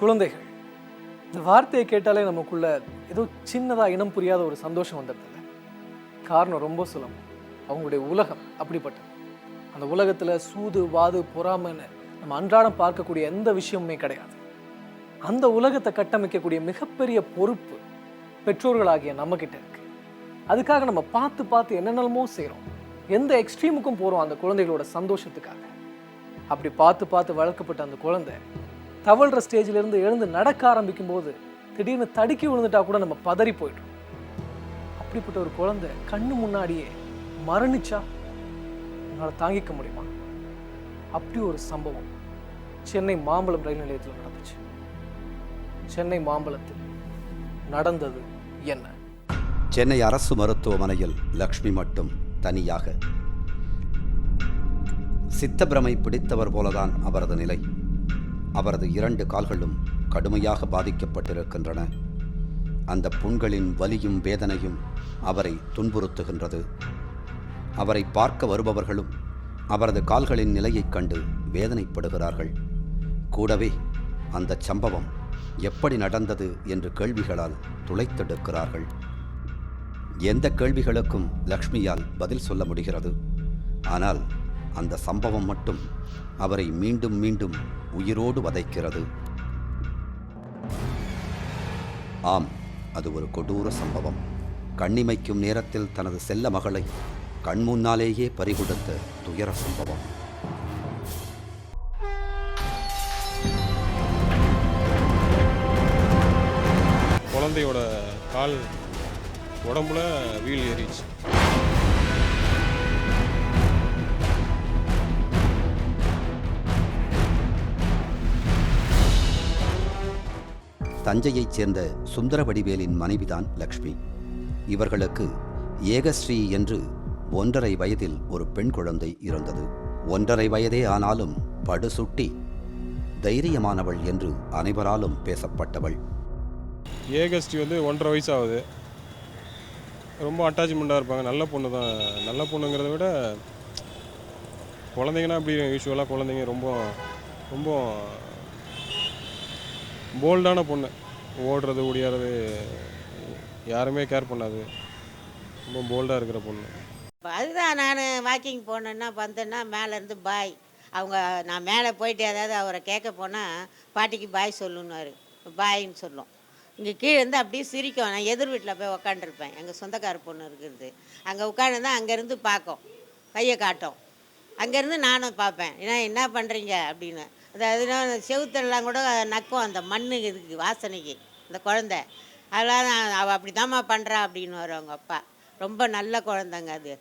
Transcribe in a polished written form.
குழந்தைகள். இந்த வார்த்தையை கேட்டாலே நமக்குள்ள ஏதோ சின்னதா இனம் புரியாத ஒரு சந்தோஷம் வந்துடுது. காரணம் ரொம்ப சுலபம். அவங்களுடைய உலகம் அப்படிப்பட்டது. அந்த உலகத்துல சூது வாது பொறாமைன்னு நம்ம அன்றாடம் பார்க்கக்கூடிய எந்த விஷயமுமே கிடையாது. அந்த உலகத்தை கட்டமைக்கக்கூடிய மிகப்பெரிய பொறுப்பு பெற்றோர்களாகிய நம்ம கிட்ட இருக்கு. அதுக்காக நம்ம பார்த்து பார்த்து என்னென்னமோ செய்கிறோம். எந்த எக்ஸ்ட்ரீமுக்கும் போகிறோம் அந்த குழந்தைகளோட சந்தோஷத்துக்காக. அப்படி பார்த்து பார்த்து வளர்க்கப்பட்ட அந்த குழந்தை தவழ்கிற ஸ்டேஜிலிருந்து எழுந்து நடக்க ஆரம்பிக்கும் போது திடீர்னு தடுக்கி விழுந்துட்டா கூட நம்ம பதறி போயிட்டோம். அப்படிப்பட்ட ஒரு குழந்தை கண்ணு முன்னாடியே மரணிச்சா உன்னால் தாங்கிக்க முடியுமா? அப்படி ஒரு சம்பவம் சென்னை மாம்பலம் ரயில் நிலையத்தில் நடந்துச்சு. சென்னை மாம்பலத்தில் நடந்தது என்ன? சென்னை அரசு மருத்துவமனையில் லக்ஷ்மி மட்டும் தனியாக. சித்தப்பிரமை பிடித்தவர் போலதான் அவரது நிலை. அவரது 2 கால்களும் கடுமையாக பாதிக்கப்பட்டிருக்கின்றன. அந்த புண்களின் வலியும் வேதனையும் அவரை துன்புறுத்துகின்றது. அவரை பார்க்க வருபவர்களும் அவரது கால்களின் நிலையைக் கண்டு வேதனைப்படுகிறார்கள். கூடவே அந்த சம்பவம் எப்படி நடந்தது என்று கேள்விகளால் துளைத்தெடுக்கிறார்கள். எந்த கேள்விகளுக்கும் லக்ஷ்மியால் பதில் சொல்ல முடிகிறது. ஆனால் அந்த சம்பவம் மட்டும் அவரை மீண்டும் மீண்டும் உயிரோடு வதைக்கிறது. ஆம், அது ஒரு கொடூர சம்பவம். கண்ணிமைக்கும் நேரத்தில் தனது செல்ல மகளை கண்முன்னாலேயே பறிகொடுத்த துயர சம்பவம். குழந்தையோட கால் உடம்புல வீல் ஏறிச்சு. தஞ்சையைச் சேர்ந்த சுந்தரவடிவேலின் மனைவிதான் லக்ஷ்மி. இவர்களுக்கு ஏகஸ்ரீ என்று 1.5 வயதில் ஒரு பெண் குழந்தை இருந்தது. 1.5 வயதே ஆனாலும் படுசுட்டி தைரியமானவள் என்று அனைவராலும் பேசப்பட்டவள். ஏகஸ்ரீ 1.5 வயசு ஆகுது. ரொம்ப அட்டாச்மெண்ட்டாக இருப்பாங்க. நல்ல பொண்ணு தான். நல்ல பொண்ணுங்கிறத விட குழந்தைங்கன்னா அப்படி யூஸ்வலாக குழந்தைங்க ரொம்ப ரொம்ப போல்டான பொண்ணு. ஓடுறது ஓடியாறது யாருமே கேர் பண்ணாது. ரொம்ப போல்டாக இருக்கிற பொண்ணு. அதுதான் நான் வாக்கிங் போனேன்னா வந்தேன்னா மேலேருந்து பாய். அவங்க நான் மேலே போயிட்டு ஏதாவது அவரை கேட்க போனால் பாட்டிக்கு பாய் சொல்லுன்னாரு. பாயின்னு சொல்லும். இங்கே கீழே இருந்து அப்படியே சிரிக்கும். நான் எதிர் வீட்டில் போய் உக்காண்டிருப்பேன். எங்கள் சொந்தக்கார பொண்ணு இருக்குது. அங்கே உட்காந்துதான் அங்கேருந்து பார்க்கும், கையை காட்டும். அங்கேருந்து நானும் பார்ப்பேன். ஏன்னா என்ன பண்ணுறீங்க அப்படின்னு. அதாவது செவுத்தெல்லாம் கூட நக்கும் அந்த மண்ணு இதுக்கு வாசனைக்கு அந்த குழந்த. அதெல்லாம் அவள் அப்படி தாம்மா பண்ணுறா அப்படின்னு வரும் அவங்க அப்பா. ரொம்ப நல்ல குழந்தைங்க அது.